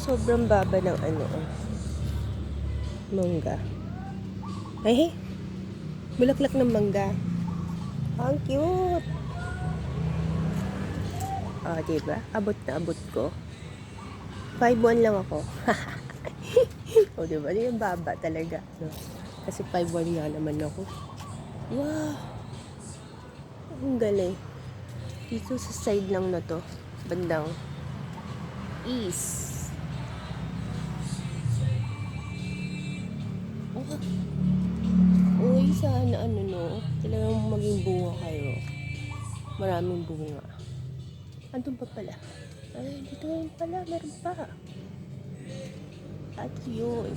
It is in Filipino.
sobrang baba ng ano, mangga. Ay, bulaklak ng mangga. Ang cute. Diba? Abot na abot ko. 5'1" lang ako. Diba? Yung baba talaga. No? Kasi 5'1" nga naman ako. Wow! Ang galing. Dito sa side lang na to. Bandang east. Uy, sana talagang maging bunga kayo. Maraming bunga. Andun pa pala. Ay, dito rin pala. Meron pa. At yun.